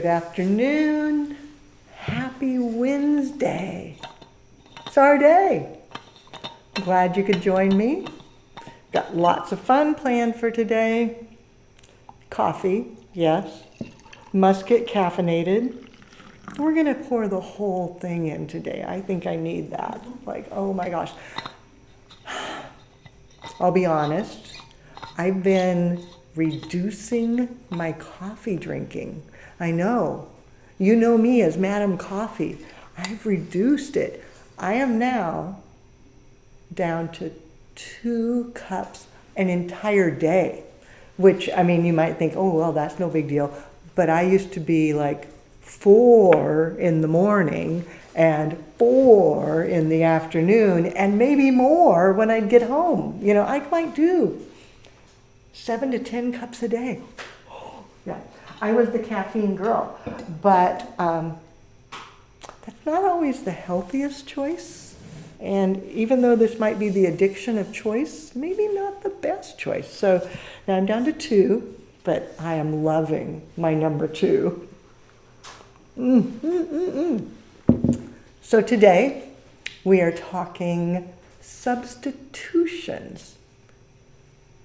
afternoon. Happy Wednesday. It's our day. Glad you could join me. Got lots of fun planned for today. Coffee, yes. Must get caffeinated. We're gonna pour the whole thing in today. I think I need that. Like, oh my gosh. I'll be honest, I've been reducing my coffee drinking. I know. You know me as Madam Coffee. I've reduced it. I am now down to 2 cups an entire day, which, I mean, you might think, oh, well, that's no big deal. But I used to be like 4 in the morning and 4 in the afternoon, and maybe more when I'd get home. You know, I might do 7 to 10 cups a day. Yeah, I was the caffeine girl, but that's not always the healthiest choice. And even though this might be the addiction of choice, maybe not the best choice. So now I'm down to 2, but I am loving my number 2. So today we are talking substitutions.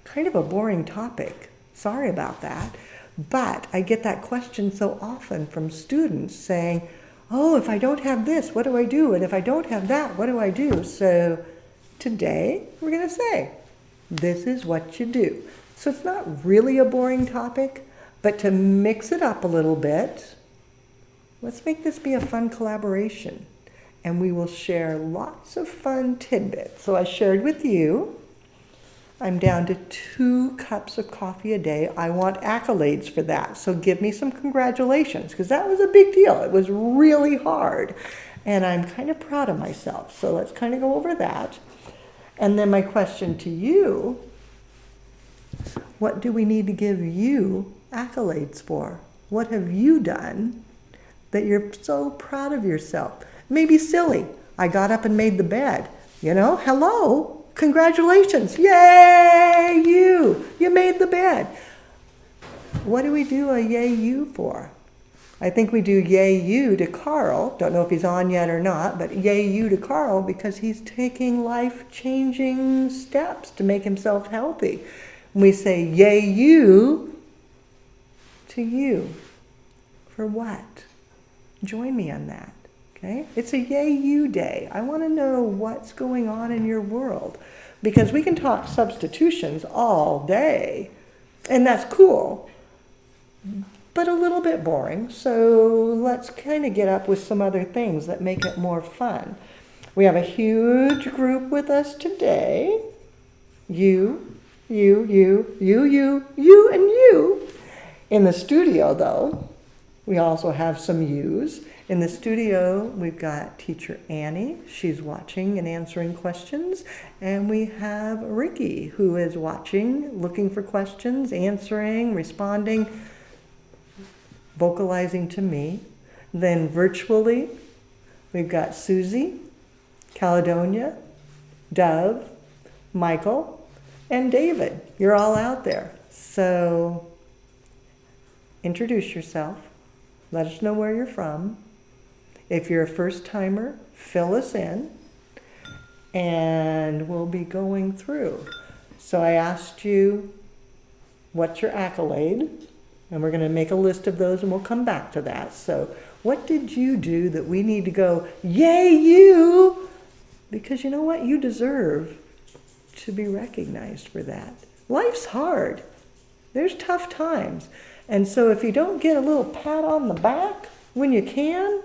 Kind of a boring topic. Sorry about that. But I get that question so often from students saying, oh, if I don't have this, what do I do? And if I don't have that, what do I do? So today we're going to say, this is what you do. So it's not really a boring topic, but to mix it up a little bit, let's make this be a fun collaboration. And we will share lots of fun tidbits. So I shared with you, I'm down to 2 cups of coffee a day. I want accolades for that. So give me some congratulations, because that was a big deal. It was really hard. And I'm kind of proud of myself. So let's kind of go over that. And then my question to you, what do we need to give you accolades for? What have you done that you're so proud of yourself? Maybe silly. I got up and made the bed. You know, hello, congratulations. Yay, you made the bed. What do we do a yay you for? I think we do yay you to Carl. Don't know if he's on yet or not, but yay you to Carl because he's taking life-changing steps to make himself healthy. We say yay you to you. For what? Join me on that. Okay? It's a yay you day. I want to know what's going on in your world, because we can talk substitutions all day, and that's cool, but a little bit boring. So let's kind of get up with some other things that make it more fun. We have a huge group with us today. You, and you. In the studio, though, we also have some yous. In the studio, we've got teacher Annie. She's watching and answering questions. And we have Ricky, who is watching, looking for questions, answering, responding, vocalizing to me. Then virtually, we've got Susie, Caledonia, Dove, Michael, and David. You're all out there. So introduce yourself. Let us know where you're from. If you're a first timer, fill us in, and we'll be going through. So I asked you, what's your accolade? And we're going to make a list of those, and we'll come back to that. So what did you do that we need to go, yay you? Because you know what? You deserve to be recognized for that. Life's hard. There's tough times. And so if you don't get a little pat on the back when you can,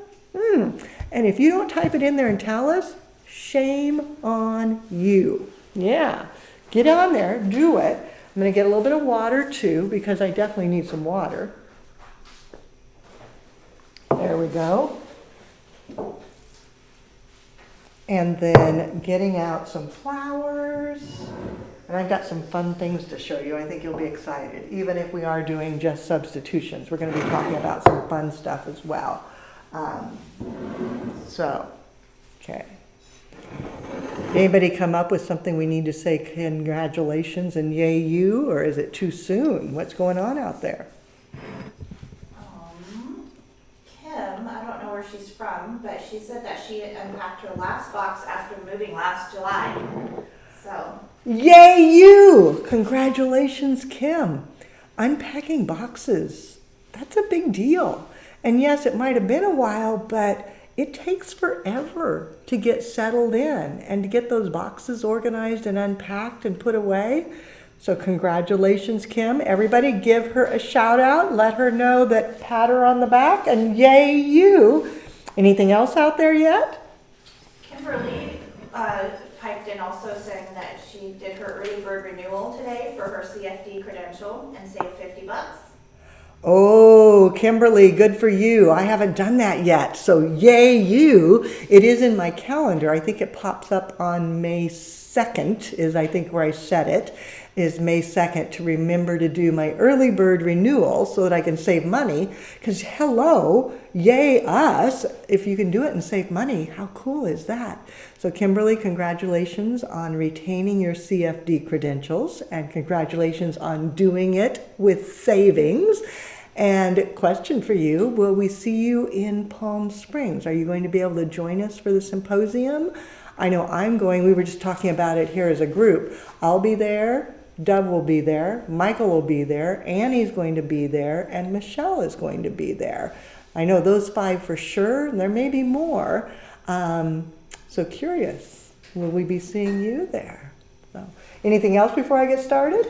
and if you don't type it in there and tell us, shame on you. Yeah, get on there, do it. I'm going to get a little bit of water too, because I definitely need some water. There we go. And then getting out some flowers. And I've got some fun things to show you. I think you'll be excited, even if we are doing just substitutions. We're going to be talking about some fun stuff as well. Okay. Anybody come up with something we need to say congratulations and yay you, or is it too soon? What's going on out there? she's from, but she said that she unpacked her last box after moving last July. So. Yay, you! Congratulations, Kim. Unpacking boxes. That's a big deal. And yes, it might have been a while, but it takes forever to get settled in and to get those boxes organized and unpacked and put away. So congratulations, Kim. Everybody give her a shout out. Let her know that, pat her on the back, and yay you. Anything else out there yet? Kimberly piped in also saying that she did her early bird renewal today for her CFD credential and saved $50. Oh, Kimberly, good for you. I haven't done that yet. So yay you. It is in my calendar. I think it pops up on May 2nd is I think where I set it, is May 2nd, to remember to do my early bird renewal so that I can save money. Because hello, yay us, if you can do it and save money. How cool is that? So Kimberly, congratulations on retaining your CFD credentials, and congratulations on doing it with savings. And question for you, will we see you in Palm Springs? Are you going to be able to join us for the symposium? I know I'm going. We were just talking about it here as a group. I'll be there. Dub will be there. Michael will be there. Annie's going to be there. And Michelle is going to be there. I know those 5 for sure. And there may be more. So curious. Will we be seeing you there? So, anything else before I get started?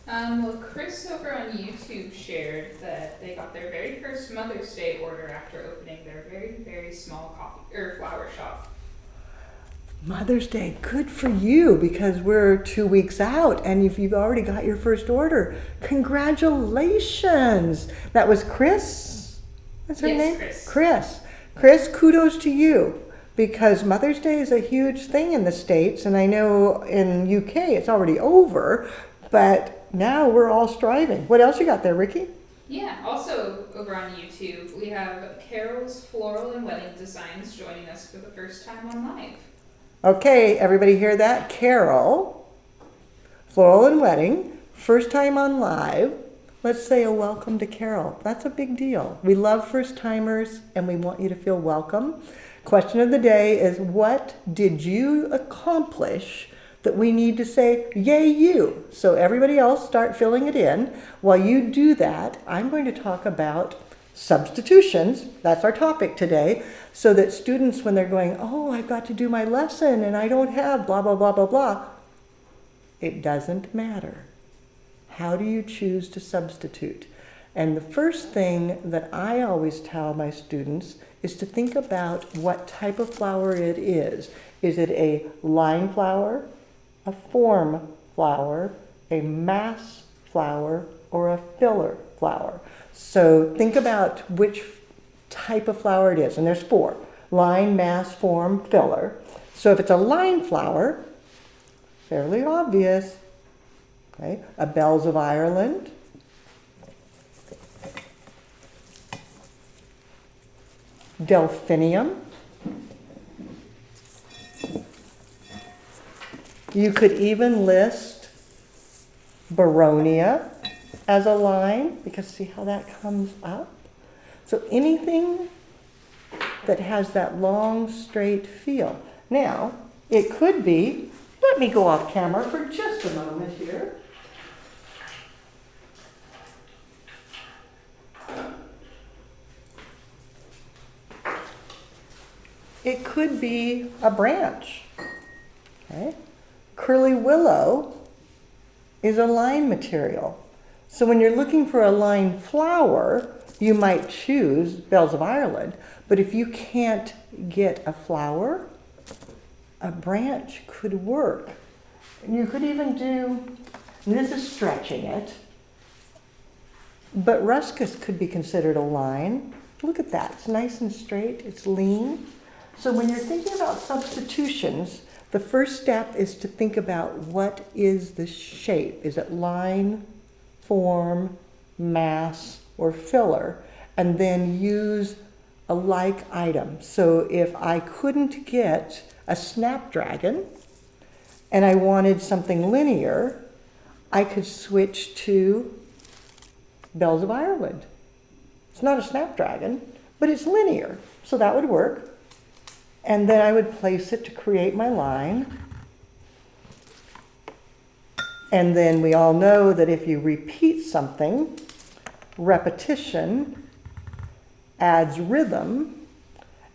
Well, Chris over on YouTube shared that they got their very first Mother's Day order after opening their very, very small coffee or flower shop. Mother's Day, good for you, because we're 2 weeks out, and if you've already got your first order, congratulations. That was Chris? What's her name? Chris. Chris, kudos to you, because Mother's Day is a huge thing in the States, and I know in UK it's already over, but now we're all striving. What else you got there, Ricky? Yeah, also over on YouTube, we have Carol's Floral and Wedding Designs joining us for the first time on live. Okay, everybody hear that? Carol, Floral and Wedding, first time on live. Let's say a welcome to Carol. That's a big deal. We love first timers and we want you to feel welcome. Question of the day is, what did you accomplish that we need to say, yay you? So everybody else start filling it in. While you do that, I'm going to talk about substitutions. That's our topic today. So that students, when they're going, oh, I've got to do my lesson and I don't have blah, blah, blah, blah, blah. It doesn't matter. How do you choose to substitute? And the first thing that I always tell my students is to think about what type of flower it is. Is it a line flower, a form flower, a mass flower, or a filler flower? So think about which type of flower it is. And there's 4: line, mass, form, filler. So if it's a line flower, fairly obvious, okay? A Bells of Ireland, Delphinium. You could even list Baronia as a line, because see how that comes up? So anything that has that long, straight feel. Now, it could be, let me go off camera for just a moment here. It could be a branch, okay? Curly willow is a line material. So when you're looking for a line flower, you might choose Bells of Ireland. But if you can't get a flower, a branch could work. And you could even do, and this is stretching it, but ruscus could be considered a line. Look at that, it's nice and straight, it's lean. So when you're thinking about substitutions, the first step is to think about what is the shape. Is it line, form, mass, or filler? And then use a like item. So if I couldn't get a snapdragon and I wanted something linear, I could switch to Bells of Ireland. It's not a snapdragon, but it's linear, so that would work. And then I would place it to create my line. And then we all know that if you repeat something, repetition adds rhythm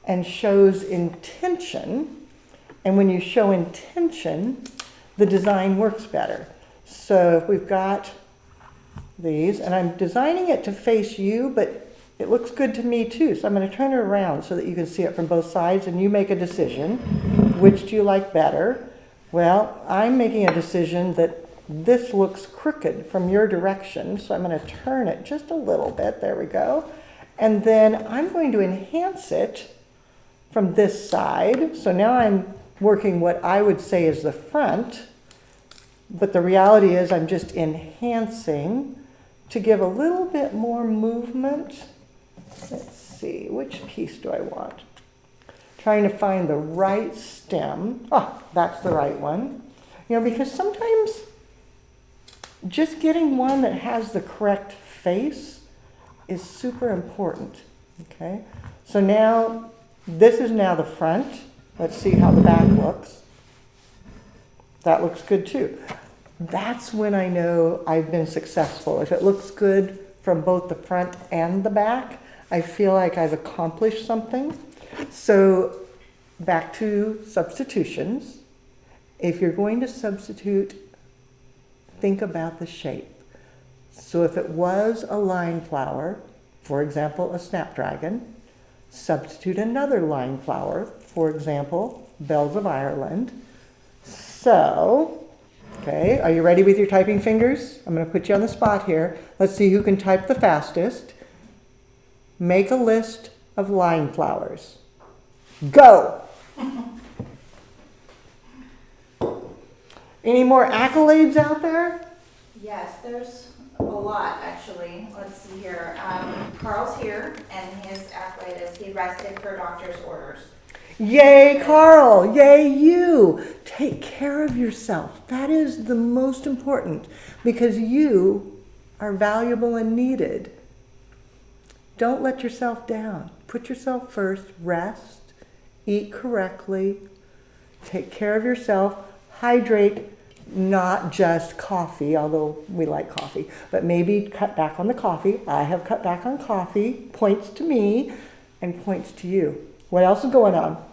and shows intention. And when you show intention, the design works better. So if we've got these, and I'm designing it to face you, but it looks good to me too. So I'm going to turn it around so that you can see it from both sides and you make a decision. Which do you like better? Well, I'm making a decision that this looks crooked from your direction. So I'm going to turn it just a little bit. There we go. And then I'm going to enhance it from this side. So now I'm working what I would say is the front. But the reality is I'm just enhancing to give a little bit more movement. Let's see, which piece do I want? Trying to find the right stem. Oh, that's the right one. You know, because sometimes just getting one that has the correct face is super important, okay? So now, this is now the front. Let's see how the back looks. That looks good too. That's when I know I've been successful. If it looks good from both the front and the back, I feel like I've accomplished something. So back to substitutions. If you're going to substitute, think about the shape. So if it was a line flower, for example, a snapdragon, substitute another line flower, for example, bells of Ireland. So, okay, are you ready with your typing fingers? I'm going to put you on the spot here. Let's see who can type the fastest. Make a list of line flowers. Go! Any more accolades out there? Yes, there's a lot, actually. Let's see here. Carl's here, and his accolade is he rested per doctor's orders. Yay, Carl! Yay, you! Take care of yourself. That is the most important because you are valuable and needed. Don't let yourself down. Put yourself first. Rest. Eat correctly. Take care of yourself. Hydrate. Not just coffee, although we like coffee, but maybe cut back on the coffee. I have cut back on coffee. Points to me and points to you. What else is going on?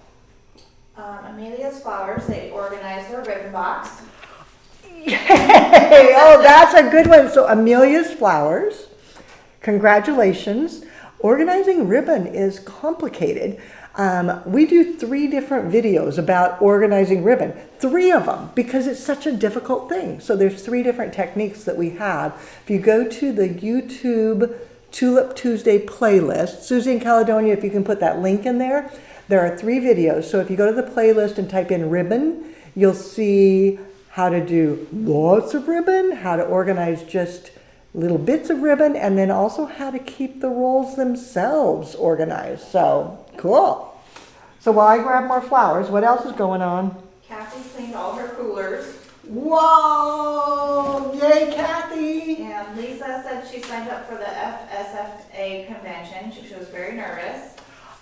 Amelia's Flowers, they organized their ribbon box. Yay! Oh, that's a good one. So Amelia's Flowers, congratulations. Organizing ribbon is complicated. We do 3 different videos about organizing ribbon, 3 of them, because it's such a difficult thing. So there's 3 different techniques that we have. If you go to the YouTube Tulip Tuesday playlist, Susie in Caledonia, if you can put that link in there, there are 3 videos. So if you go to the playlist and type in ribbon, you'll see how to do lots of ribbon, how to organize just little bits of ribbon, and then also how to keep the rolls themselves organized. So, cool. So while I grab more flowers, what else is going on? Kathy cleaned all her coolers. Whoa! Yay, Kathy! And Lisa said she signed up for the FSFA convention. She was very nervous.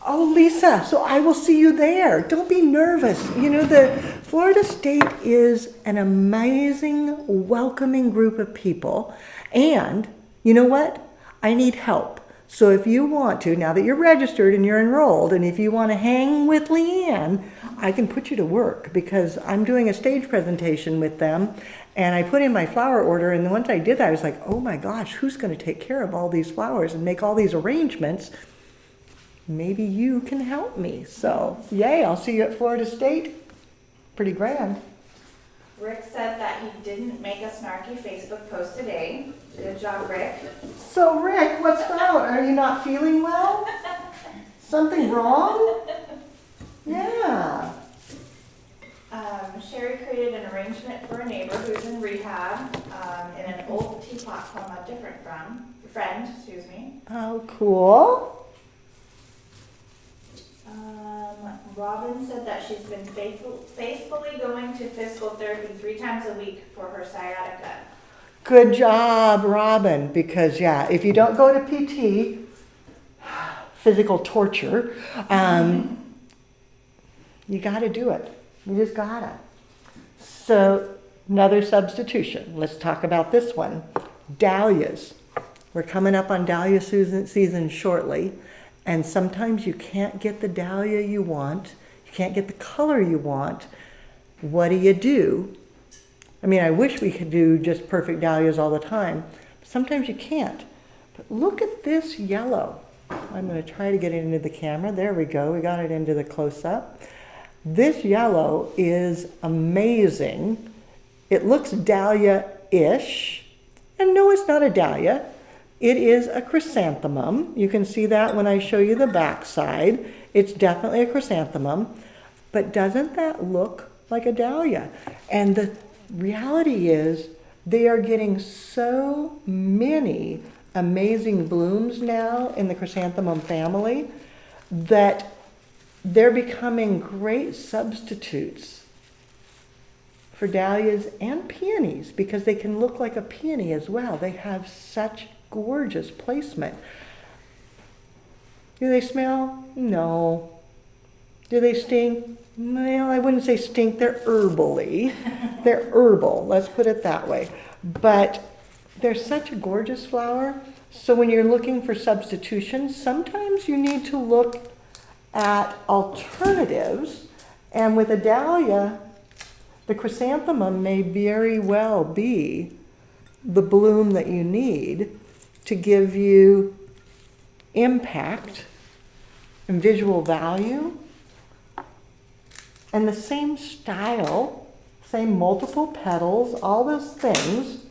Oh, Lisa, so I will see you there. Don't be nervous. You know, the Florida State is an amazing, welcoming group of people. And you know what? I need help. So if you want to, now that you're registered and you're enrolled, and if you want to hang with Leanne, I can put you to work because I'm doing a stage presentation with them. And I put in my flower order, and once I did that, I was like, oh my gosh, who's going to take care of all these flowers and make all these arrangements? Maybe you can help me. So, yay, I'll see you at Florida State. Pretty grand. Rick said that he didn't make a snarky Facebook post today. Good job, Rick. So, Rick, what's wrong? Are you not feeling well? Something wrong? Yeah. Sherry created an arrangement for a neighbor who's in rehab in an old teapot from a different friend. Oh, cool. Robin said that she's been faithfully going to physical therapy 3 times a week for her sciatica. Good job, Robin, because, yeah, if you don't go to PT, physical torture. You got to do it. You just got to. So another substitution. Let's talk about this one. Dahlias. We're coming up on dahlia season shortly, and sometimes you can't get the dahlia you want. You can't get the color you want. What do? I mean, I wish we could do just perfect dahlias all the time. But sometimes you can't. But look at this yellow. I'm going to try to get it into the camera. There we go. We got it into the close-up. This yellow is amazing. It looks dahlia-ish. And no, it's not a dahlia. It is a chrysanthemum. You can see that when I show you the back side. It's definitely a chrysanthemum. But doesn't that look like a dahlia? And the reality is they are getting so many amazing blooms now in the chrysanthemum family that they're becoming great substitutes for dahlias and peonies because they can look like a peony as well. They have such gorgeous placement. Do they smell? No. Do they stink? Well, I wouldn't say stink. They're herbally. They're herbal. Let's put it that way. But they're such a gorgeous flower. So when you're looking for substitutions, sometimes you need to look at alternatives. And with a dahlia, the chrysanthemum may very well be the bloom that you need to give you impact and visual value. And the same style, same multiple petals, all those things.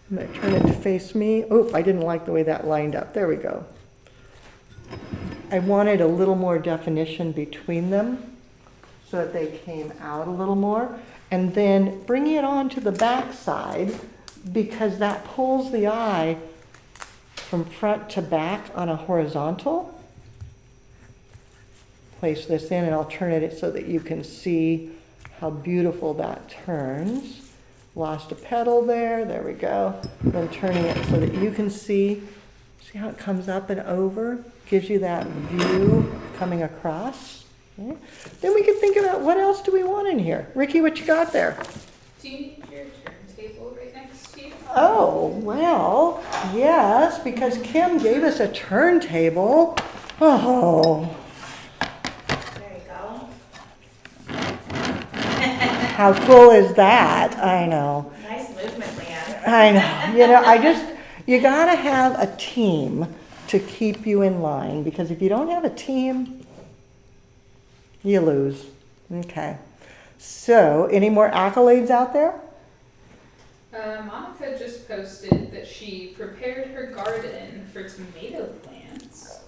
I'm going to turn it to face me. Oh, I didn't like the way that lined up. There we go. I wanted a little more definition between them so that they came out a little more. And then bringing it on to the back side because that pulls the eye from front to back on a horizontal. Place this in and I'll turn it so that you can see how beautiful that turns. Lost a petal there, there we go. Then turning it so that you can see how it comes up and over, gives you that view coming across. Okay. Then we can think about what else do we want in here. Ricky, what you got there? Do you need your turntable right next to you? Oh, well, yes, because Kim gave us a turntable. Oh. There you go. How cool is that? I know. Nice movement, Leanne. I know. You gotta have a team to keep you in line because if you don't have a team, you lose. Okay. So, any more accolades out there? Monica just posted that she prepared her garden for tomato plants.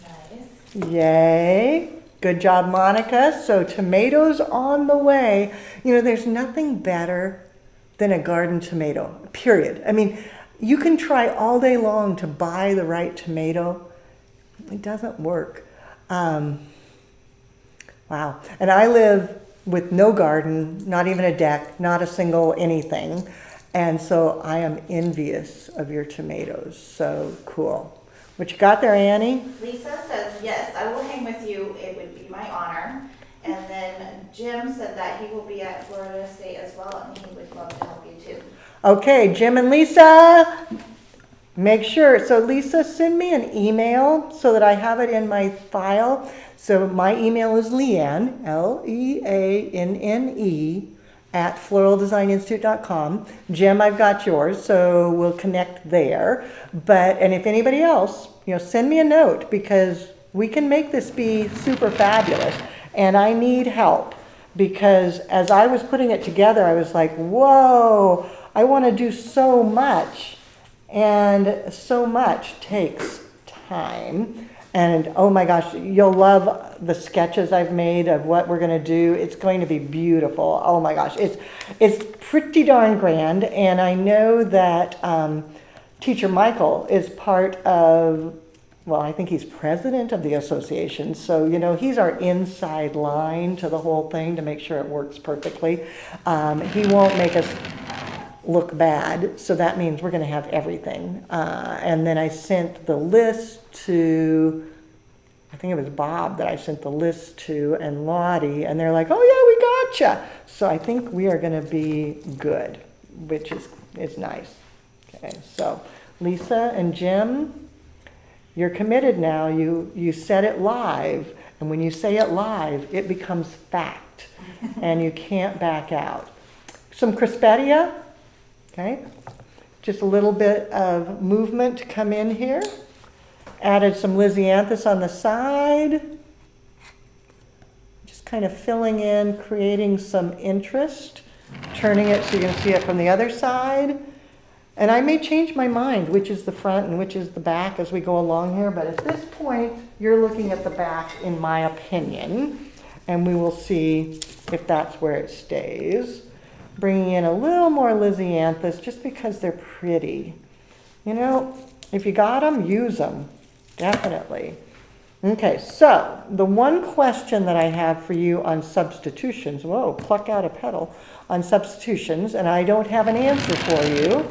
Nice. Yay. Good job, Monica. So tomatoes on the way. You know, there's nothing better than a garden tomato, period. I mean, you can try all day long to buy the right tomato. It doesn't work. Wow. And I live with no garden, not even a deck, not a single anything. And so I am envious of your tomatoes. So cool. What you got there, Annie? Lisa says, yes, I will hang with you. It would be my honor. And then Jim said that he will be at Florida State as well, and he would love to help you too. Okay, Jim and Lisa, make sure. So Lisa, send me an email so that I have it in my file. So my email is Leanne, Leanne, at floraldesigninstitute.com. Jim, I've got yours, so we'll connect there. And if anybody else, send me a note because we can make this be super fabulous. And I need help because as I was putting it together, I was like, whoa, I want to do so much. And so much takes time. And oh my gosh, you'll love the sketches I've made of what we're going to do. It's going to be beautiful. Oh my gosh, it's pretty darn grand. And I know that Teacher Michael is part of, well, I think he's president of the association. So, he's our inside line to the whole thing to make sure it works perfectly. He won't make us look bad. So that means we're going to have everything. And then I sent the list to, I think it was Bob that I sent the list to, and Lottie, and they're like, oh yeah, we gotcha. So I think we are going to be good, which is nice. Okay, so Lisa and Jim, you're committed now. You said it live, and when you say it live, it becomes fact, and you can't back out. Some Crispedia, okay? Just a little bit of movement to come in here. Added some Lisianthus on the side. Just kind of filling in, creating some interest, turning it so you can see it from the other side. And I may change my mind, which is the front and which is the back as we go along here, but at this point, you're looking at the back in my opinion, and we will see if that's where it stays. Bringing in a little more Lisianthus just because they're pretty. You know, if you got them, use them, definitely. Okay, so the one question that I have for you on substitutions, whoa, pluck out a petal, on substitutions, and I don't have an answer for you.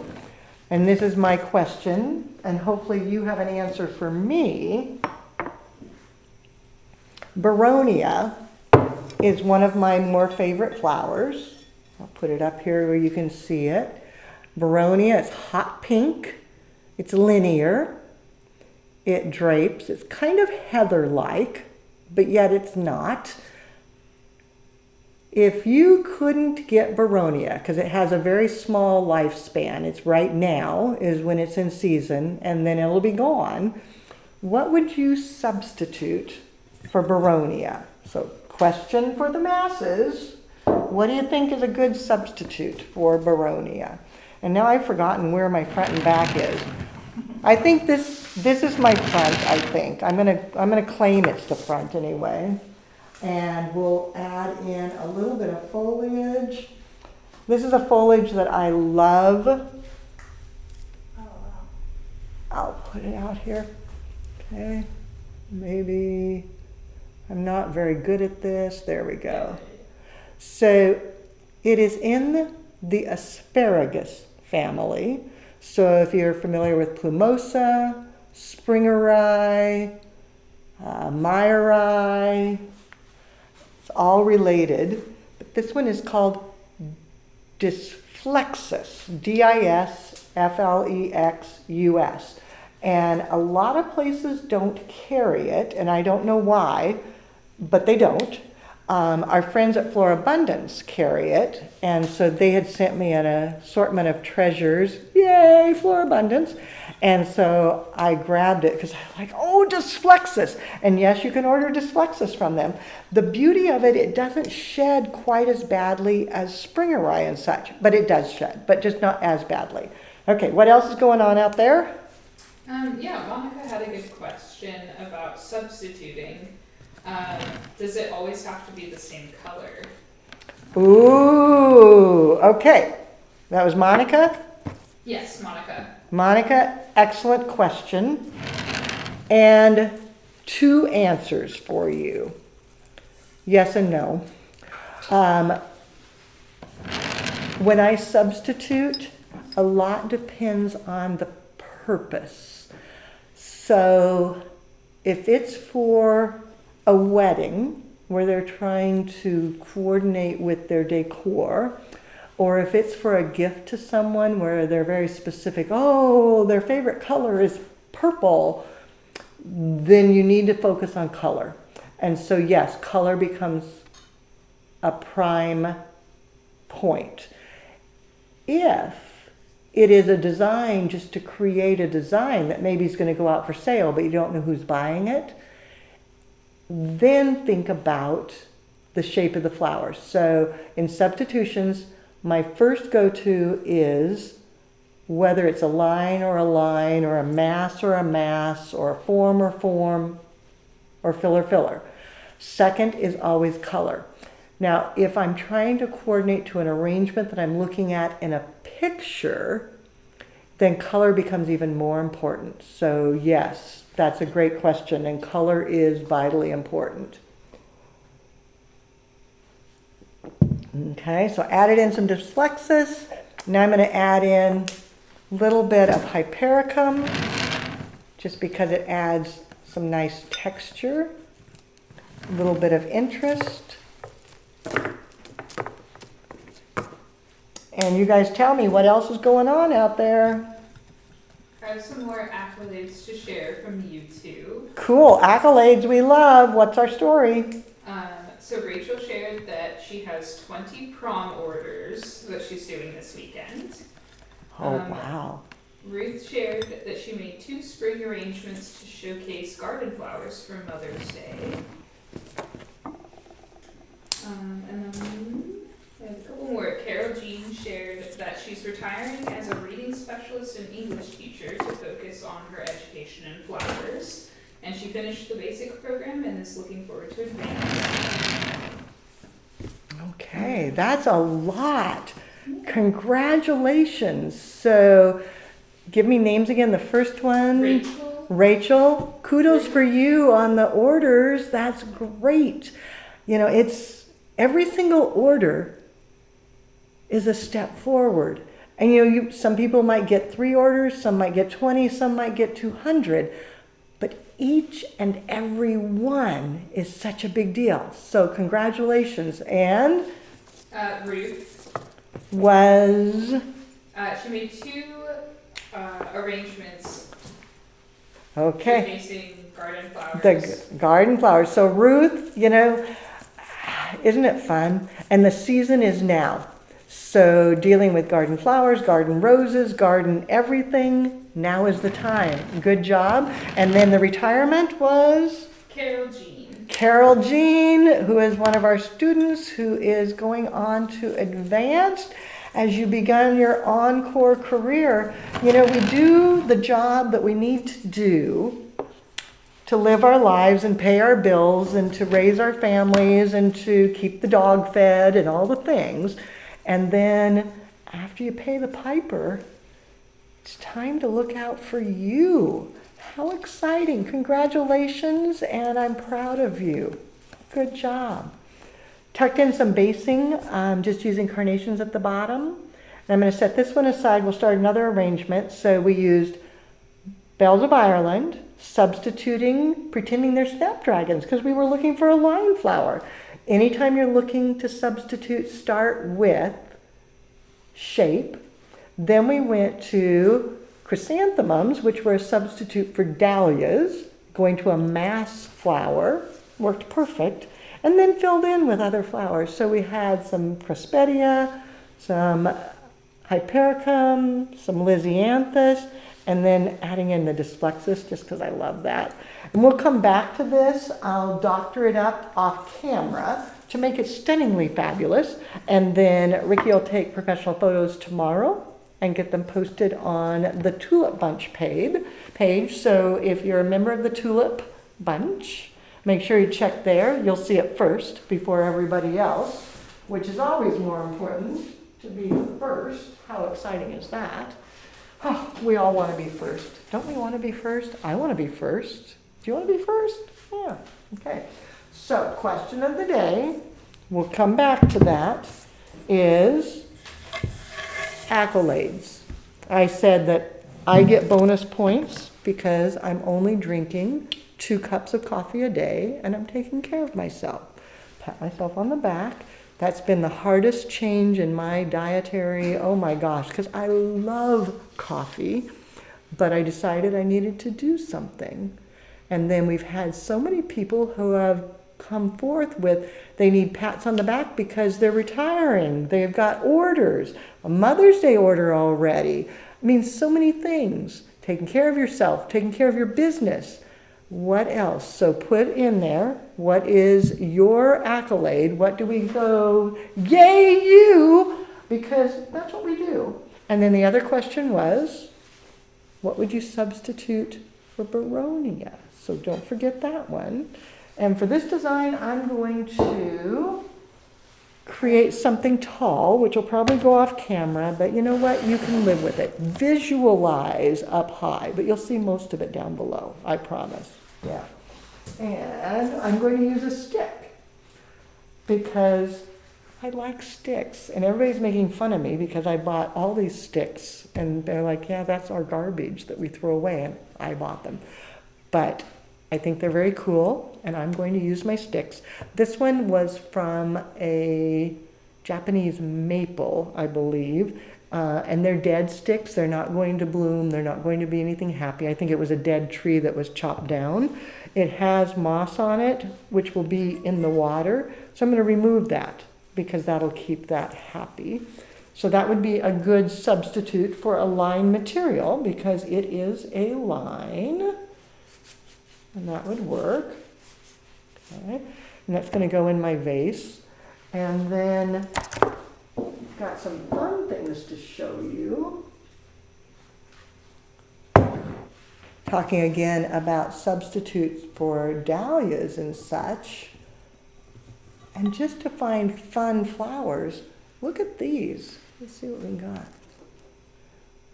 And this is my question, and hopefully you have an answer for me. Beronia is one of my more favorite flowers. I'll put it up here where you can see it. Beronia is hot pink. It's linear. It drapes. It's kind of heather-like, but yet it's not. If you couldn't get Beronia, because it has a very small lifespan, it's right now is when it's in season, and then it'll be gone, what would you substitute for Beronia? So question for the masses, what do you think is a good substitute for Beronia? And now I've forgotten where my front and back is. I think this is my front, I think. I'm gonna claim it's the front anyway. And we'll add in a little bit of foliage. This is a foliage that I love. Oh, wow. I'll put it out here. Okay, maybe, I'm not very good at this. There we go. So it is in the asparagus family. So if you're familiar with plumosa, springeri, myri, it's all related, but this one is called Disflexus, Disflexus. And a lot of places don't carry it, and I don't know why, but they don't. Our friends at Floral Bunch carry it, and so they had sent me an assortment of treasures. Yay, Floral Bunch! And so I grabbed it because I was like, oh, Disflexus. And yes, you can order Disflexus from them. The beauty of it, it doesn't shed quite as badly as springeri and such, but it does shed, but just not as badly. Okay, what else is going on out there? Yeah, Monica had a good question about substituting. Does it always have to be the same color? Ooh, okay. That was Monica? Yes, Monica. Monica, excellent question. And 2 answers for you. Yes and no. When I substitute, a lot depends on the purpose. So if it's for a wedding where they're trying to coordinate with their decor, or if it's for a gift to someone where they're very specific, oh, their favorite color is purple, then you need to focus on color. And so yes, color becomes a prime point. If it is a design just to create a design that maybe is going to go out for sale, but you don't know who's buying it, then think about the shape of the flowers. So in substitutions, my first go-to is whether it's a line, or a mass, or a form, or filler. Second is always color. Now, if I'm trying to coordinate to an arrangement that I'm looking at in a picture, then color becomes even more important. So yes, that's a great question, and color is vitally important. Okay, so added in some Disflexus, Now I'm going to add in a little bit of hypericum, just because it adds some nice texture, a little bit of interest. And you guys tell me what else is going on out there. I have some more accolades to share from YouTube. Cool, accolades we love. What's our story? So Rachel shared that she has 20 prom orders that she's doing this weekend. Oh, wow. Ruth shared that she made 2 spring arrangements to showcase garden flowers for Mother's Day. And then I have a couple more. Carol Jean shared that she's retiring as a reading specialist and English teacher to focus on her education in flowers. And she finished the basic program and is looking forward to advanced. Okay, that's a lot. Congratulations. So, give me names again. The first one, Rachel. Kudos for you on the orders. That's great. You know, it's every single order is a step forward. And you know, some people might get 3 orders, some might get 20, some might get 200. But each and every one is such a big deal. So congratulations. And Ruth was she made 2 arrangements okay. showcasing garden flowers. The garden flowers. So Ruth, you know, isn't it fun? And the season is now. So dealing with garden flowers, garden roses, garden everything, now is the time. Good job. And then the retirement was? Carol Jean. Carol Jean, who is one of our students who is going on to advanced. As you begun your encore career, you know, we do the job that we need to do to live our lives and pay our bills and to raise our families and to keep the dog fed and all the things. And then after you pay the piper, it's time to look out for you. How exciting. Congratulations, and I'm proud of you. Good job. Tucked in some basing, just using carnations at the bottom. And I'm going to set this one aside. We'll start another arrangement. So we used Bells of Ireland, substituting, pretending they're snapdragons, because we were looking for a line flower. Anytime you're looking to substitute, start with shape. Then we went to chrysanthemums, which were a substitute for dahlias, going to a mass flower, worked perfect, and then filled in with other flowers. So we had some prospedia, some hypericum, some lysianthus, and then adding in the dysplexus, just because I love that. And we'll come back to this. I'll doctor it up off camera to make it stunningly fabulous. And then Ricky will take professional photos tomorrow and get them posted on the Tulip Bunch page. So if you're a member of the Tulip Bunch, make sure you check there. You'll see it first before everybody else, which is always more important to be first. How exciting is that? Oh, we all want to be first. Don't we want to be first? I want to be first. Do you want to be first? Yeah. Okay. So, question of the day, we'll come back to that, is accolades. I said that I get bonus points because I'm only drinking 2 cups of coffee a day and I'm taking care of myself. Pat myself on the back. That's been the hardest change in my dietary, oh my gosh, because I love coffee, but I decided I needed to do something. And then we've had so many people who have come forth with, they need pats on the back because they're retiring. They've got orders, a Mother's Day order already. I mean, so many things. Taking care of yourself, taking care of your business. What else? So put in there, what is your accolade? What do we go, yay you, because that's what we do. And then the other question was, what would you substitute for Baronia? So don't forget that one. And for this design, I'm going to create something tall, which will probably go off camera, but you know what? You can live with it. Visualize up high, but you'll see most of it down below, I promise. Yeah. And I'm going to use a stick because I like sticks. And everybody's making fun of me because I bought all these sticks. And they're like, yeah, that's our garbage that we throw away. And I bought them. But I think they're very cool, and I'm going to use my sticks. This one was from a Japanese maple, I believe. And they're dead sticks. They're not going to bloom. They're not going to be anything happy. I think it was a dead tree that was chopped down. It has moss on it, which will be in the water. So I'm going to remove that because that'll keep that happy. So that would be a good substitute for a line material because it is a line. And that would work. Okay. And that's going to go in my vase. And then got some fun things to show you. Talking again about substitutes for dahlias and such. And just to find fun flowers, look at these. Let's see what we got.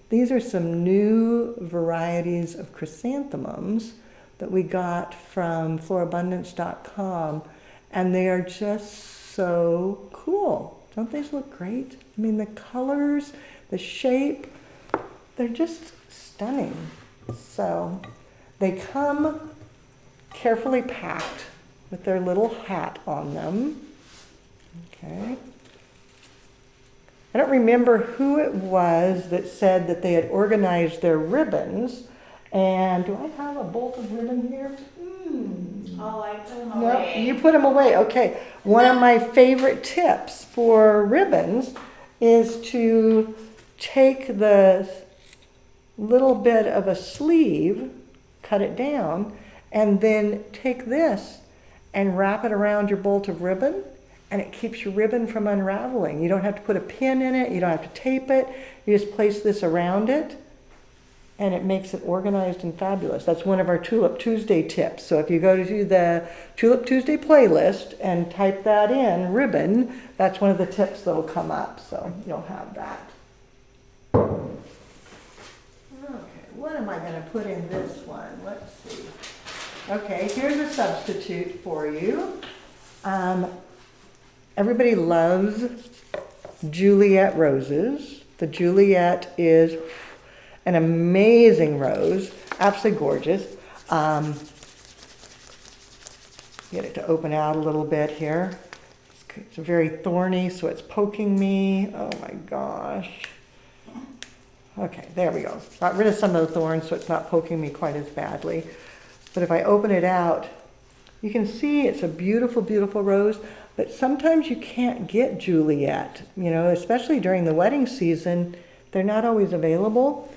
These are some new varieties of chrysanthemums that we got from florabundance.com, and they are just so cool. Don't these look great? I mean, the colors, the shape, they're just stunning. So they come carefully packed with their little hat on them. Okay. I don't remember who it was that said that they had organized their ribbons. And do I have a bolt of ribbon here? Oh, I put them No, away. you put them away. Okay. One of my favorite tips for ribbons is to take the little bit of a sleeve, cut it down, and then take this and wrap it around your bolt of ribbon, and it keeps your ribbon from unraveling. You don't have to put a pin in it. You don't have to tape it. You just place this around it, and it makes it organized and fabulous. That's one of our Tulip Tuesday tips. So if you go to the Tulip Tuesday playlist and type that in, ribbon, that's one of the tips that'll come up. So you'll have that. Okay, what am I going to put in this one? Let's see. Okay, here's a substitute for you. Everybody loves Juliet roses. The Juliet is an amazing rose, absolutely gorgeous. Get it to open out a little bit here. It's very thorny, so it's poking me. Oh my gosh. Okay, there we go. Got rid of some of the thorns so it's not poking me quite as badly. But if I open it out, you can see it's a beautiful, beautiful rose. But sometimes you can't get Juliet, you know, especially during the wedding season. They're not always available.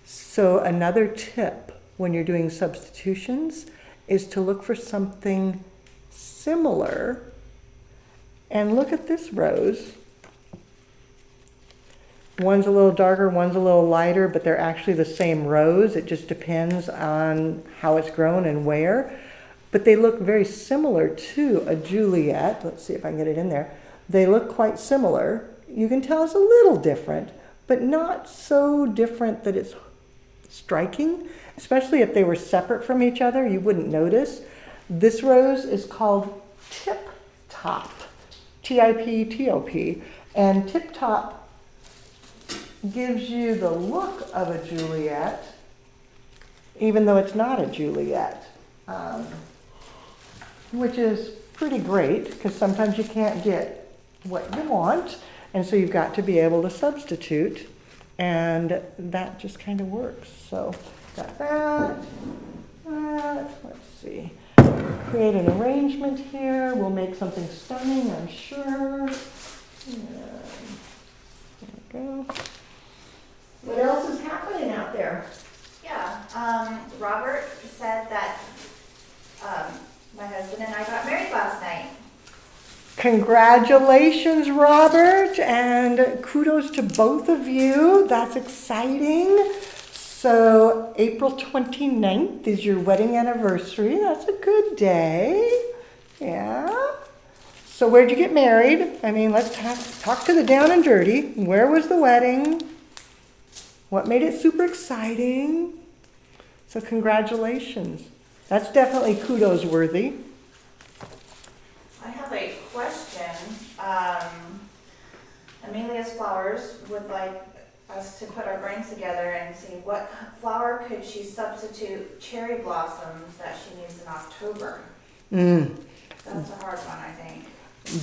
So another tip when you're doing substitutions is to look for something similar. And look at this rose. One's a little darker, one's a little lighter, but they're actually the same rose. It just depends on how it's grown and where. But they look very similar to a Juliet. Let's see if I can get it in there. They look quite similar. You can tell it's a little different, but not so different that it's striking. Especially if they were separate from each other, you wouldn't notice. This rose is called Tip Top, T-I-P-T-O-P. And Tip Top gives you the look of a Juliet, even though it's not a Juliet. Which is pretty great because sometimes you can't get what you want, and so you've got to be able to substitute, and that just kind of works. So got that. Let's see. Create an arrangement here. We'll make something stunning, I'm sure. And there we go. What else is happening out there? Yeah, Robert said that my husband and I got married last night. Congratulations, Robert, and kudos to both of you. That's exciting. So April 29th is your wedding anniversary. That's a good day. Yeah. So where'd you get married? I mean, let's talk to the down and dirty. Where was the wedding? What made it super exciting? So congratulations. That's definitely kudos worthy. I have a question. Amelia's Flowers would like us to put our brains together and see what flower could she substitute cherry blossoms that she needs in October. That's a hard one, I think.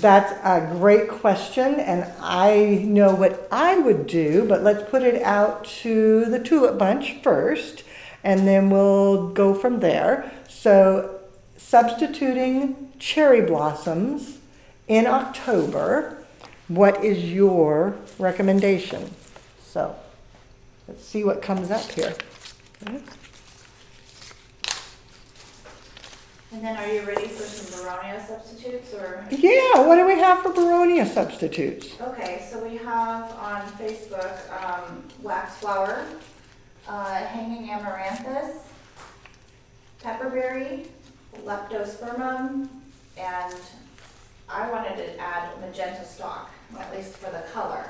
That's a great question, and I know what I would do, but let's put it out to the Tulip Bunch first, and then we'll go from there. So, substituting cherry blossoms in October, what is your recommendation? So, let's see what comes up here. Okay. And then are you ready for some Baronia substitutes or? Yeah, what do we have for Baronia substitutes? Okay, so we have on Facebook, wax flower, hanging amaranthus, pepperberry, leptospermum, and I wanted to add magenta stalk, at least for the color.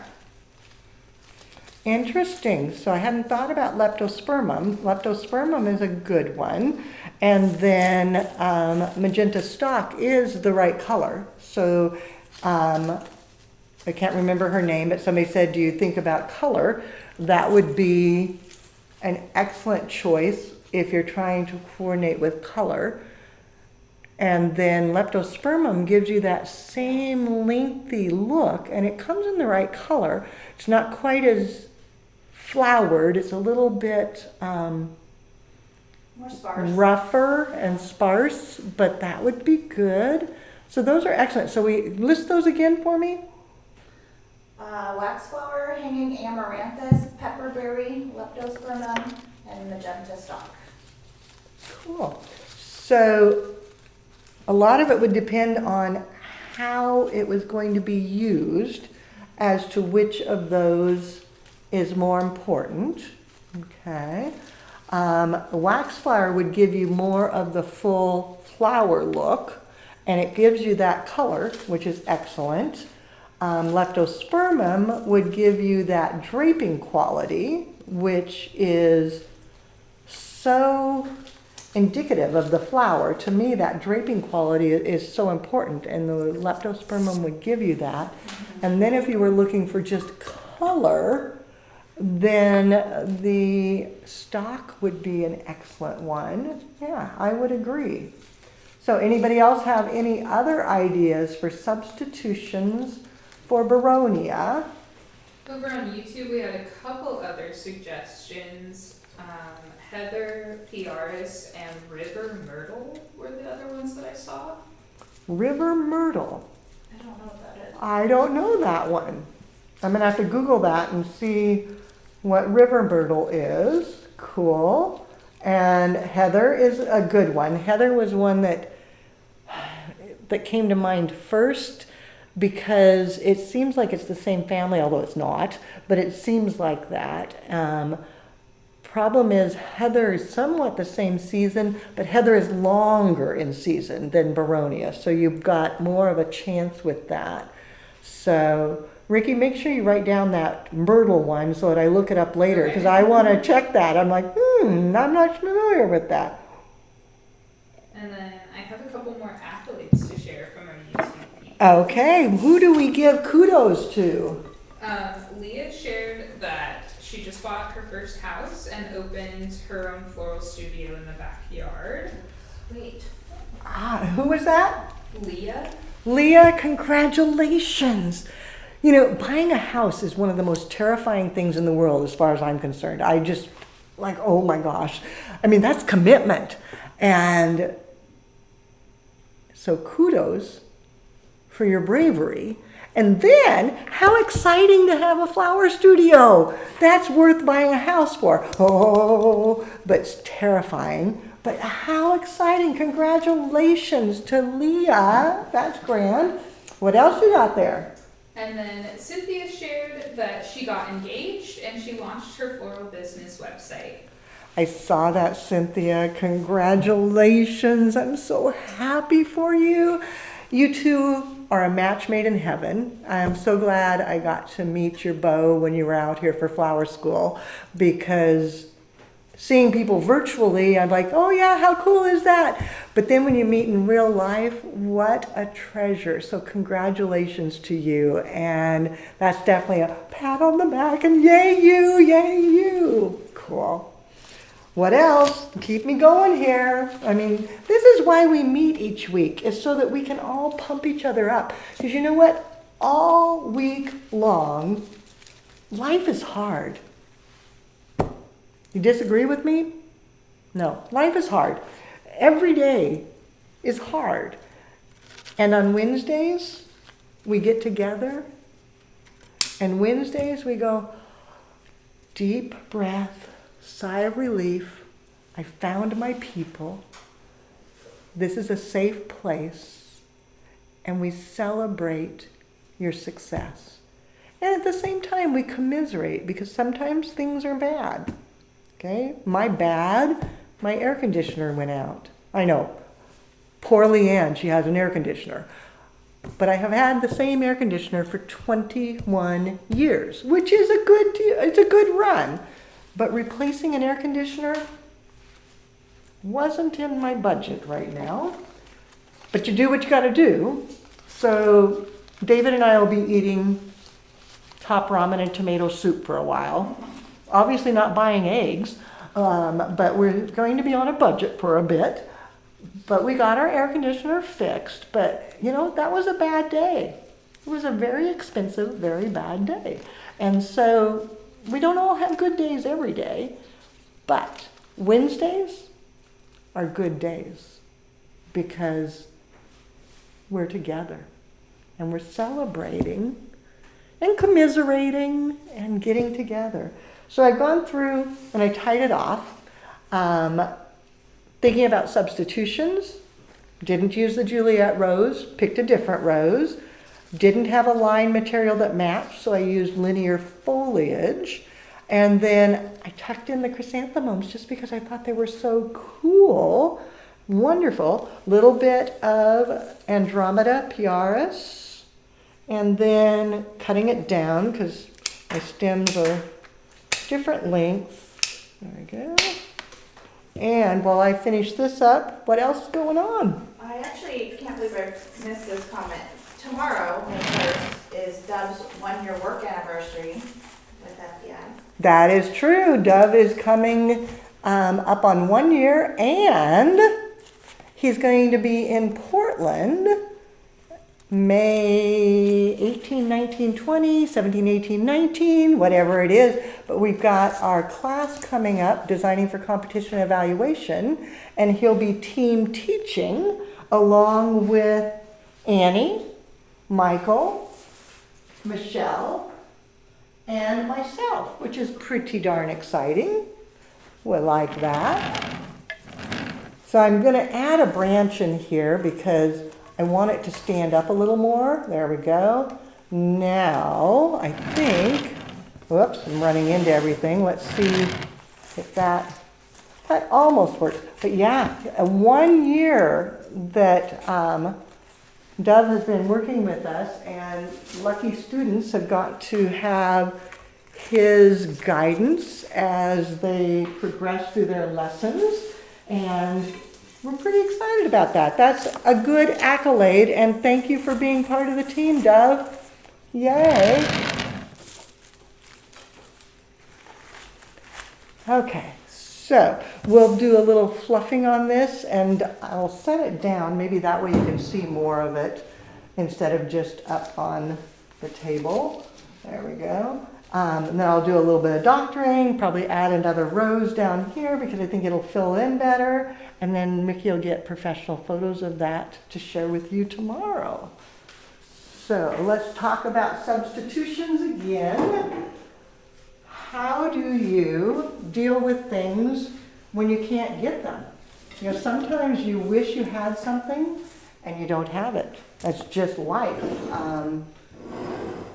Interesting. So I hadn't thought about leptospermum. Leptospermum is a good one. And then magenta stalk is the right color. So I can't remember her name, but somebody said, do you think about color? That would be an excellent choice if you're trying to coordinate with color. And then leptospermum gives you that same lengthy look, and it comes in the right color. It's not quite as flowered. It's a little bit More sparse. rougher and sparse, but that would be good. So those are excellent. So we list those again for me. Wax flower, hanging amaranthus, pepperberry, leptospermum, and magenta stalk. Cool. So a lot of it would depend on how it was going to be used as to which of those is more important. Okay. Wax flower would give you more of the full flower look, and it gives you that color, which is excellent. Leptospermum would give you that draping quality, which is so indicative of the flower. To me, that draping quality is so important, and the leptospermum would give you that. And then if you were looking for just color, then the stock would be an excellent one. Yeah, I would agree. So anybody else have any other ideas for substitutions for Baronia? Over on YouTube, we had a couple other suggestions. Heather Piaris and River Myrtle were the other ones that I saw. River Myrtle. I don't know what that is. I don't know that one. I'm gonna have to Google that and see what River Myrtle is. Cool. And Heather is a good one. Heather was one that came to mind first because it seems like it's the same family, although it's not, but it seems like that. Problem is Heather is somewhat the same season, but Heather is longer in season than Baronia, so you've got more of a chance with that. So Ricky, make sure you write down that Myrtle one so that I look it up later, because I want to check that. I'm like, I'm not familiar with that. And then I have a couple more accolades to share from our YouTube feed. Okay, who do we give kudos to? Leah shared that she just bought her first house and opened her own floral studio in the backyard. Sweet. Who was that? Leah. Leah, congratulations. You know, buying a house is one of the most terrifying things in the world as far as I'm concerned. I just, like, oh my gosh. I mean, that's commitment. And so kudos for your bravery. And then, how exciting to have a flower studio. That's worth buying a house for. Oh, but it's terrifying. But how exciting. Congratulations to Leah. That's grand. What else you got there? And then Cynthia shared that she got engaged and she launched her floral business website. I saw that, Cynthia. Congratulations. I'm so happy for you. You two are a match made in heaven. I'm so glad I got to meet your beau when you were out here for flower school, because seeing people virtually, I'm like, oh yeah, how cool is that? But then when you meet in real life, what a treasure. So congratulations to you. And that's definitely a pat on the back and yay you, yay you. Cool. What else? Keep me going here. I mean, this is why we meet each week, is so that we can all pump each other up. Because you know what? All week long, life is hard. You disagree with me? No, life is hard. Every day is hard. And on Wednesdays, we get together. And Wednesdays, we go, deep breath, sigh of relief. I found my people. This is a safe place. And we celebrate your success. And at the same time, we commiserate because sometimes things are bad. Okay, my air conditioner went out. I know, poor Leanne, she has an air conditioner. But I have had the same air conditioner for 21 years, which is a good deal. It's a good run. But replacing an air conditioner wasn't in my budget right now. But you do what you gotta do. So David and I will be eating top ramen and tomato soup for a while. Obviously not buying eggs, but we're going to be on a budget for a bit. But we got our air conditioner fixed, but you know, that was a bad day. It was a very expensive, very bad day. And so we don't all have good days every day, but Wednesdays are good days because we're together and we're celebrating and commiserating and getting together. So I've gone through and I tied it off, thinking about substitutions. Didn't use the Juliet rose, picked a different rose. Didn't have a line material that matched, so I used linear foliage. And then I tucked in the chrysanthemums just because I thought they were so cool. Wonderful. Little bit of Andromeda piaris. And then cutting it down because my stems are different lengths. There we go. And while I finish this up, what else is going on? I actually can't believe I missed this comment. Tomorrow, May 1st, is Dove's 1-year work anniversary with FBI. That is true. Dove is coming up on 1 year, and he's going to be in Portland May 18, 19, 20, 17, 18, 19, whatever it is. But we've got our class coming up, Designing for Competition Evaluation, and he'll be team teaching along with Annie, Michael, Michelle, and myself, which is pretty darn exciting. We like that. So I'm going to add a branch in here because I want it to stand up a little more. There we go. Now, I think, whoops, I'm running into everything. Let's see if that almost works. But yeah, 1 year that Dove has been working with us, and lucky students have got to have his guidance as they progress through their lessons, and we're pretty excited about that. That's a good accolade, and thank you for being part of the team, Dove. Yay. Okay, so we'll do a little fluffing on this, and I'll set it down. Maybe that way you can see more of it instead of just up on the table. There we go. And then I'll do a little bit of doctoring, probably add another rose down here because I think it'll fill in better. And then Mickey will get professional photos of that to share with you tomorrow. So let's talk about substitutions again. How do you deal with things when you can't get them? You know, sometimes you wish you had something and you don't have it. That's just life.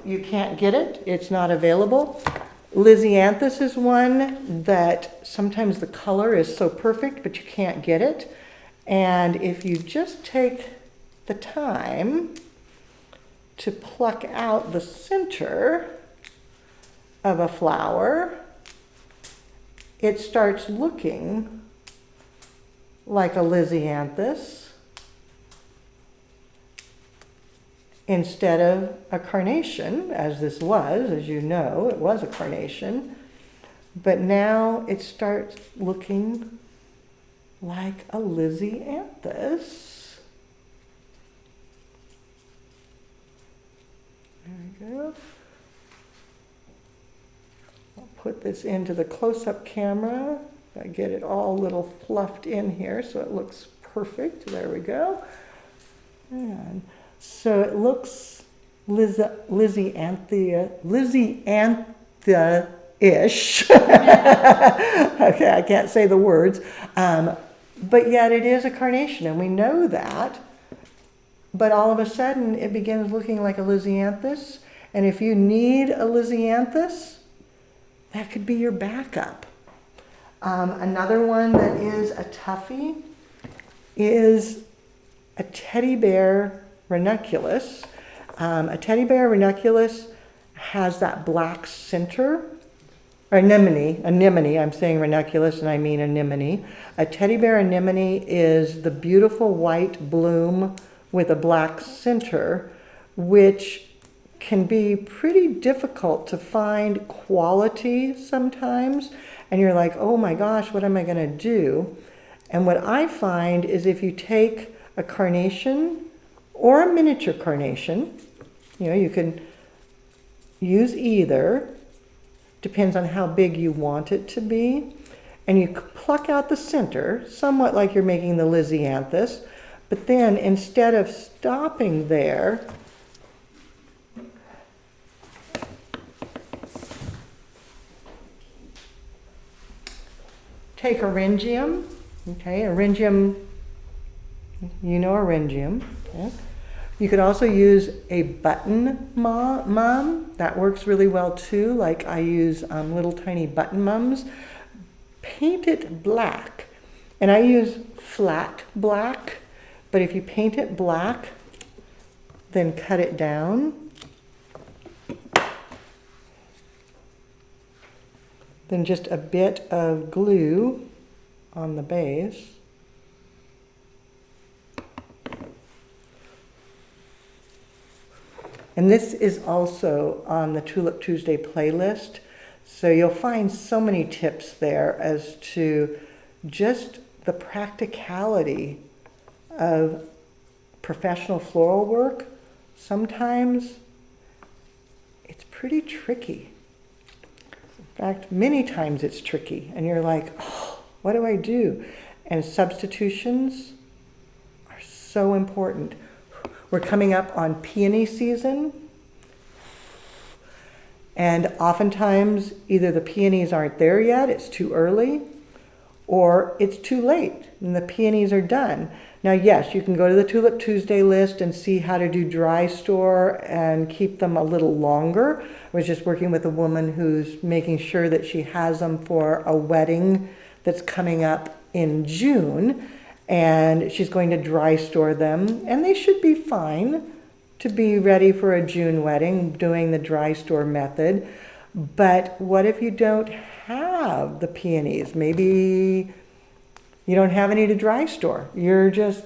You can't get it, it's not available. Lysianthus is one that sometimes the color is so perfect, but you can't get it. And if you just take the time to pluck out the center of a flower, it starts looking like a lisianthus instead of a carnation, as this was, as you know, it was a carnation. But now it starts looking like a lisianthus. There we go. I'll put this into the close-up camera. I get it all a little fluffed in here so it looks perfect. There we go. And so it looks lisiantha-ish. Okay, I can't say the words. But yet it is a carnation, and we know that. But all of a sudden, it begins looking like a lisianthus. And if you need a lisianthus, that could be your backup. Another one that is a toughie is a teddy bear ranunculus. A teddy bear ranunculus has that black center. Or anemone, I'm saying ranunculus and I mean anemone. A teddy bear anemone is the beautiful white bloom with a black center, which can be pretty difficult to find quality sometimes. And you're like, oh my gosh, what am I gonna do? And what I find is if you take a carnation or a miniature carnation, you know, you can use either, depends on how big you want it to be, and you pluck out the center, somewhat like you're making the lisianthus, but then instead of stopping there, take Eryngium, okay, Eryngium, you know Eryngium, okay? You could also use a button mum, that works really well too, like I use little tiny button mums. Paint it black, and I use flat black, but if you paint it black, then cut it down. Then just a bit of glue on the base. And this is also on the Tulip Tuesday playlist. So you'll find so many tips there as to just the practicality of professional floral work. Sometimes it's pretty tricky. In fact, many times it's tricky. And you're like, oh, what do I do? And substitutions are so important. We're coming up on peony season, and oftentimes either the peonies aren't there yet, it's too early, or it's too late and the peonies are done. Now yes, you can go to the Tulip Tuesday list and see how to do dry store and keep them a little longer. I was just working with a woman who's making sure that she has them for a wedding that's coming up in June. And she's going to dry store them, and they should be fine to be ready for a June wedding, doing the dry store method. But what if you don't have the peonies? Maybe you don't have any to dry store. You're just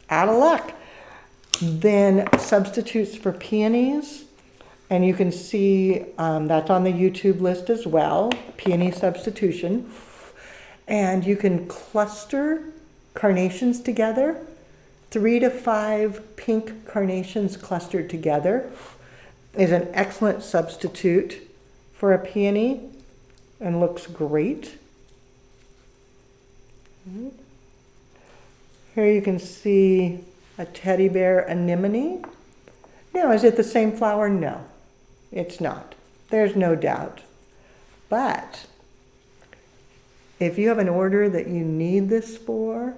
out of luck. Then substitutes for peonies, and you can see that's on the YouTube list as well, peony substitution. And you can cluster carnations together, 3 to 5 pink carnations clustered together is an excellent substitute for a peony and looks great. Here you can see a teddy bear anemone. Now, is it the same flower? No, it's not. There's no doubt. But if you have an order that you need this for,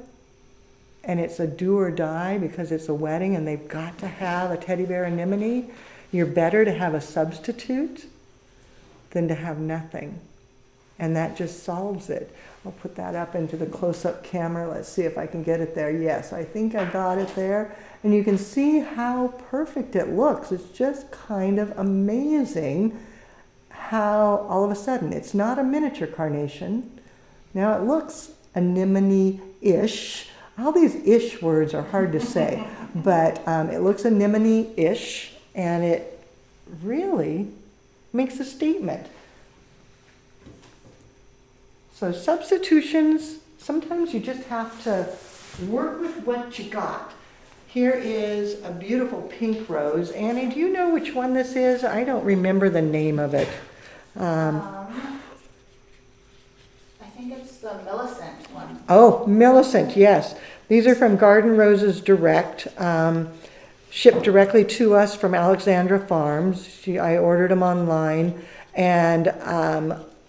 and it's a do or die because it's a wedding and they've got to have a teddy bear anemone, you're better to have a substitute than to have nothing. And that just solves it. I'll put that up into the close-up camera. Let's see if I can get it there. Yes, I think I got it there. And you can see how perfect it looks. It's just kind of amazing how all of a sudden it's not a miniature carnation. Now it looks anemone-ish. All these ish words are hard to say, but it looks anemone-ish, and it really makes a statement. So substitutions, sometimes you just have to work with what you got. Here is a beautiful pink rose. Annie, do you know which one this is? I don't remember the name of it. I think it's the Millicent one. Oh, Millicent, yes. These are from Garden Roses Direct, shipped directly to us from Alexandra Farms. I ordered them online, and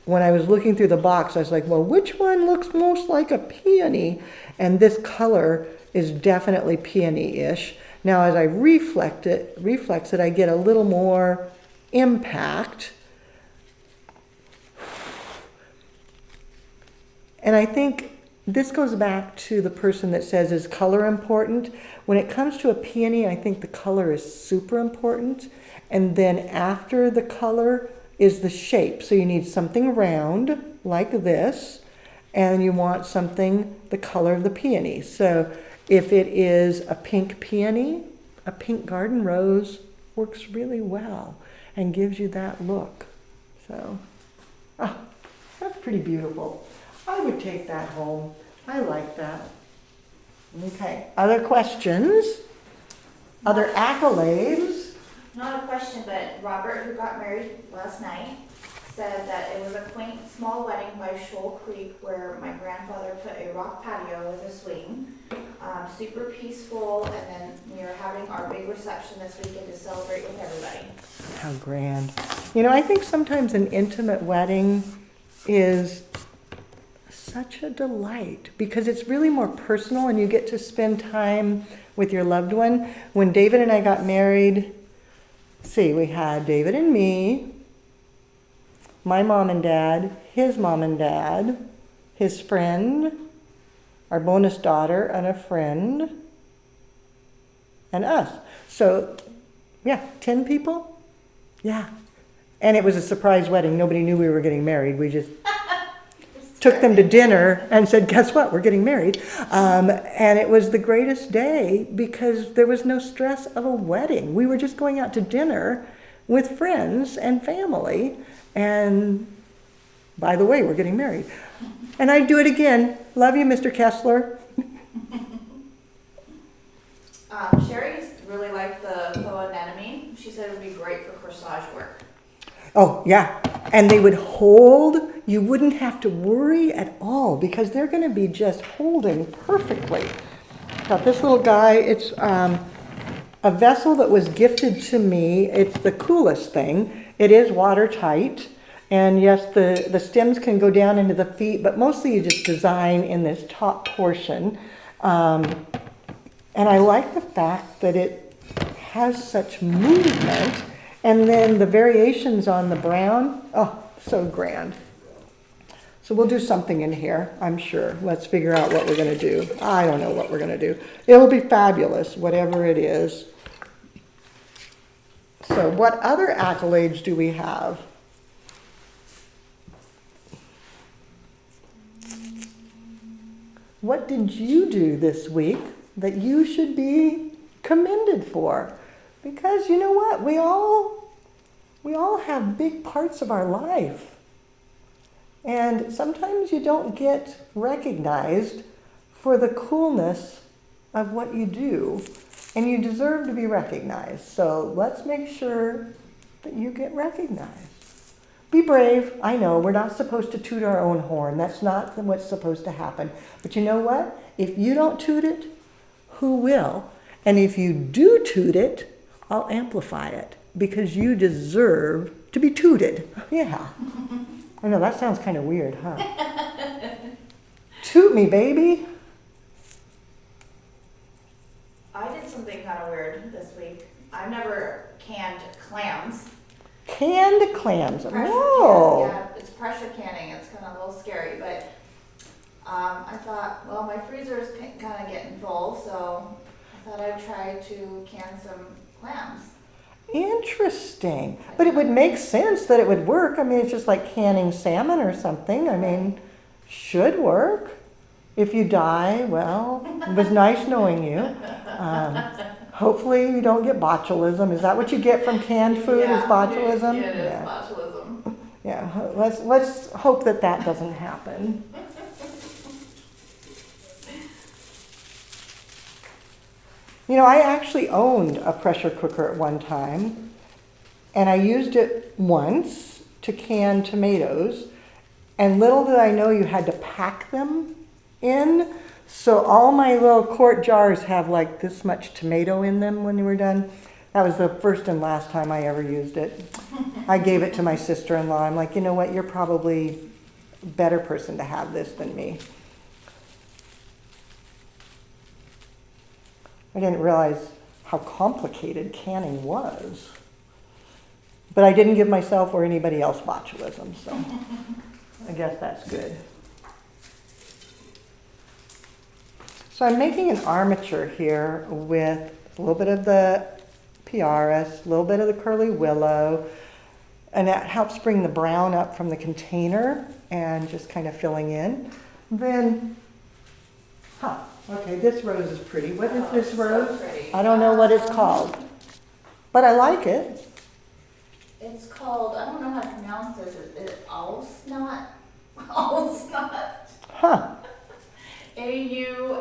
when I was looking through the box, I was like, well, which one looks most like a peony? And this color is definitely peony-ish. Now, as I reflex it, I get a little more impact. And I think this goes back to the person that says, is color important? When it comes to a peony, I think the color is super important. And then after the color is the shape. So you need something round like this, and you want something the color of the peony. So if it is a pink peony, a pink garden rose works really well and gives you that look. So, that's pretty beautiful. I would take that home. I like that. Okay, other questions? Other accolades? Not a question, but Robert, who got married last night, said that it was a quaint, small wedding by Shoal Creek where my grandfather put a rock patio with a swing. Super peaceful, and then we are having our big reception this weekend to celebrate with everybody. How grand. You know, I think sometimes an intimate wedding is such a delight because it's really more personal and you get to spend time with your loved one. When David and I got married, we had David and me, my mom and dad, his mom and dad, his friend, our bonus daughter, and a friend, and us. So, yeah, 10 people? Yeah. And it was a surprise wedding. Nobody knew we were getting married. We just took them to dinner and said, guess what, we're getting married. And it was the greatest day because there was no stress of a wedding. We were just going out to dinner with friends and family. And by the way, we're getting married. And I'd do it again. Love you, Mr. Kessler. Sherry really liked the faux anemone. She said it would be great for corsage work. Oh, yeah. And they would hold. You wouldn't have to worry at all because they're going to be just holding perfectly. Got this little guy. It's a vessel that was gifted to me. It's the coolest thing. It is watertight. And yes, the stems can go down into the feet, but mostly you just design in this top portion. And I like the fact that it has such movement. And then the variations on the brown, oh, so grand. So we'll do something in here, I'm sure. Let's figure out what we're going to do. I don't know what we're going to do. It'll be fabulous, whatever it is. So what other accolades do we have? What did you do this week that you should be commended for? Because you know what? We all have big parts of our life. And sometimes you don't get recognized for the coolness of what you do. And you deserve to be recognized. So let's make sure that you get recognized. Be brave. I know we're not supposed to toot our own horn. That's not what's supposed to happen. But you know what? If you don't toot it, who will? And if you do toot it, I'll amplify it because you deserve to be tooted. Yeah. I know that sounds kind of weird, huh? Toot me, baby. I did something kind of weird this week. I've never canned clams. Canned clams. Pressure Whoa. can, yeah, it's pressure canning. It's kind of a little scary, but I thought, well, my freezer is kind of getting full, so I thought I'd try to can some clams. Interesting. But it would make sense that it would work. I mean, it's just like canning salmon or something. I mean, should work. If you die, well, it was nice knowing you. Hopefully you don't get botulism. Is that what you get from canned food, is botulism? Yeah, it is botulism. Yeah, let's hope that that doesn't happen. You know, I actually owned a pressure cooker at one time, and I used it once to can tomatoes, and little did I know you had to pack them in. So all my little quart jars have like this much tomato in them when you were done. That was the first and last time I ever used it. I gave it to my sister-in-law. I'm like, you know what, you're probably a better person to have this than me. I didn't realize how complicated canning was. But I didn't give myself or anybody else botulism, so I guess that's good. So I'm making an armature here with a little bit of the Piaris, a little bit of the curly willow, and that helps bring the brown up from the container and just kind of filling in. Then, okay, this rose is pretty. What is this rose? So pretty. I don't know what it's called, but I like it. It's called, I don't know how to pronounce this, is it Ausnot? Ausnot? Huh. Aussnout.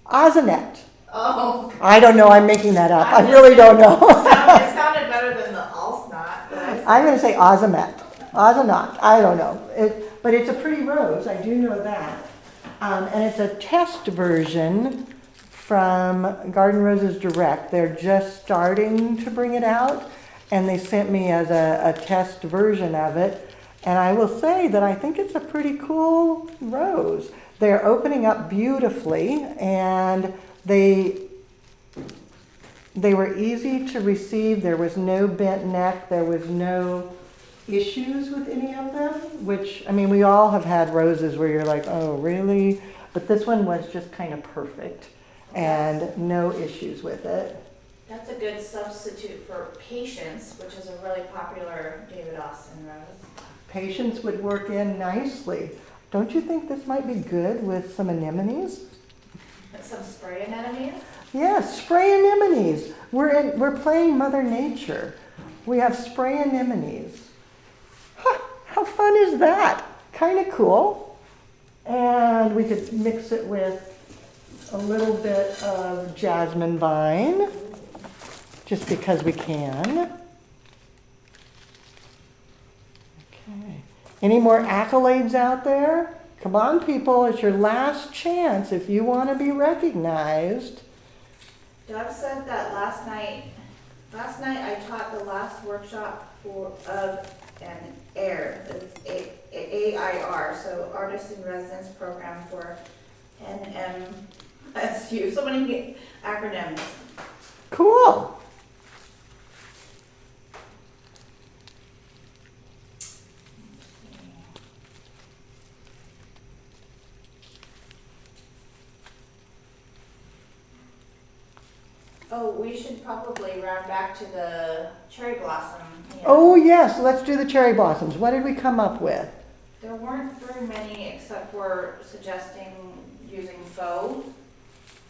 Ozonet. Oh. I don't know, I'm making that up. I really don't know. It sounded better than the Allsnot. I'm going to say Ozomet. Ozonot. I don't know. But it's a pretty rose. I do know that. And it's a test version from Garden Roses Direct. They're just starting to bring it out, and they sent me as a test version of it. And I will say that I think it's a pretty cool rose. They're opening up beautifully, and they were easy to receive. There was no bent neck. There was no issues with any of them, which, I mean, we all have had roses where you're like, oh, really? But this one was just kind of perfect and no issues with it. That's a good substitute for Patience, which is a really popular David Austin rose. Patience would work in nicely. Don't you think this might be good with some anemones? Some spray anemones? Yes, spray anemones. We're playing Mother Nature. We have spray anemones. Huh, how fun is that? Kind of cool. And we could mix it with a little bit of jasmine vine, just because we can. Okay. Any more accolades out there? Come on, people, it's your last chance if you want to be recognized. Doug said that last night I taught the last workshop of an AIR, AIR, so Artist in Residence Program for NMSU. So many acronyms. Cool. Oh, we should probably round back to the cherry blossom. Oh yes, let's do the cherry blossoms. What did we come up with? There weren't very many except for suggesting using faux,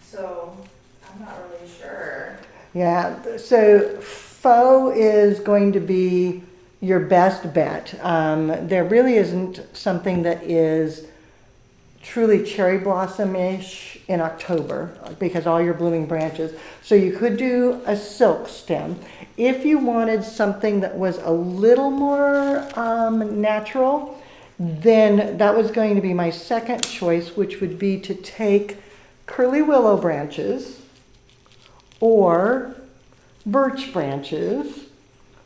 so I'm not really sure. Yeah, so faux is going to be your best bet. There really isn't something that is truly cherry blossom-ish in October because all your blooming branches. So you could do a silk stem. If you wanted something that was a little more natural, then that was going to be my second choice, which would be to take curly willow branches or birch branches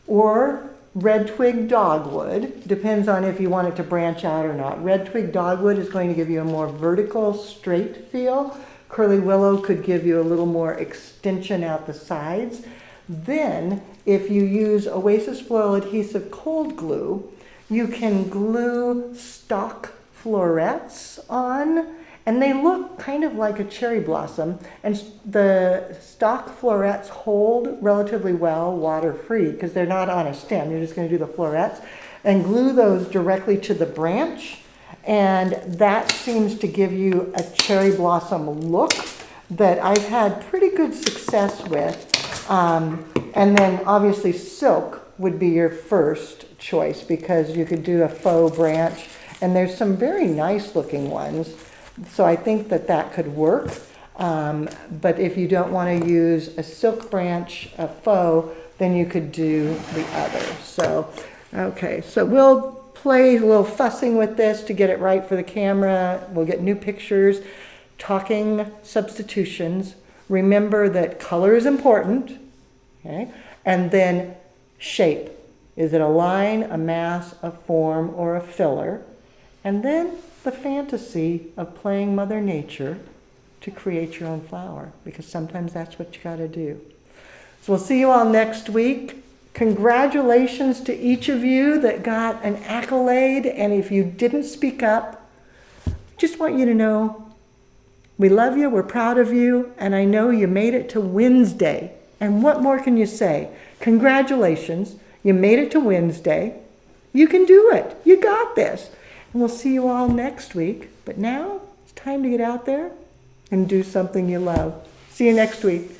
or red twig dogwood. Depends on if you want it to branch out or not. Red twig dogwood is going to give you a more vertical, straight feel. Curly willow could give you a little more extension out the sides. Then, if you use Oasis Floral Adhesive Cold Glue, you can glue stock florets on, And they look kind of like a cherry blossom, and the stock florets hold relatively well water-free because they're not on a stem. You're just going to do the florets and glue those directly to the branch, and that seems to give you a cherry blossom look that I've had pretty good success with. And then obviously silk would be your first choice because you could do a faux branch, and there's some very nice looking ones. So I think that that could work. But if you don't want to use a silk branch, a faux, then you could do the other. So, okay, so we'll play a little fussing with this to get it right for the camera. We'll get new pictures, talking substitutions. Remember that color is important, okay? And then shape. Is it a line, a mass, a form, or a filler? And then the fantasy of playing Mother Nature to create your own flower, because sometimes that's what you got to do. So we'll see you all next week. Congratulations to each of you that got an accolade, and if you didn't speak up, just want you to know we love you, we're proud of you, and I know you made it to Wednesday. And what more can you say? Congratulations, you made it to Wednesday. You can do it. You got this. And we'll see you all next week. But now it's time to get out there and do something you love. See you next week.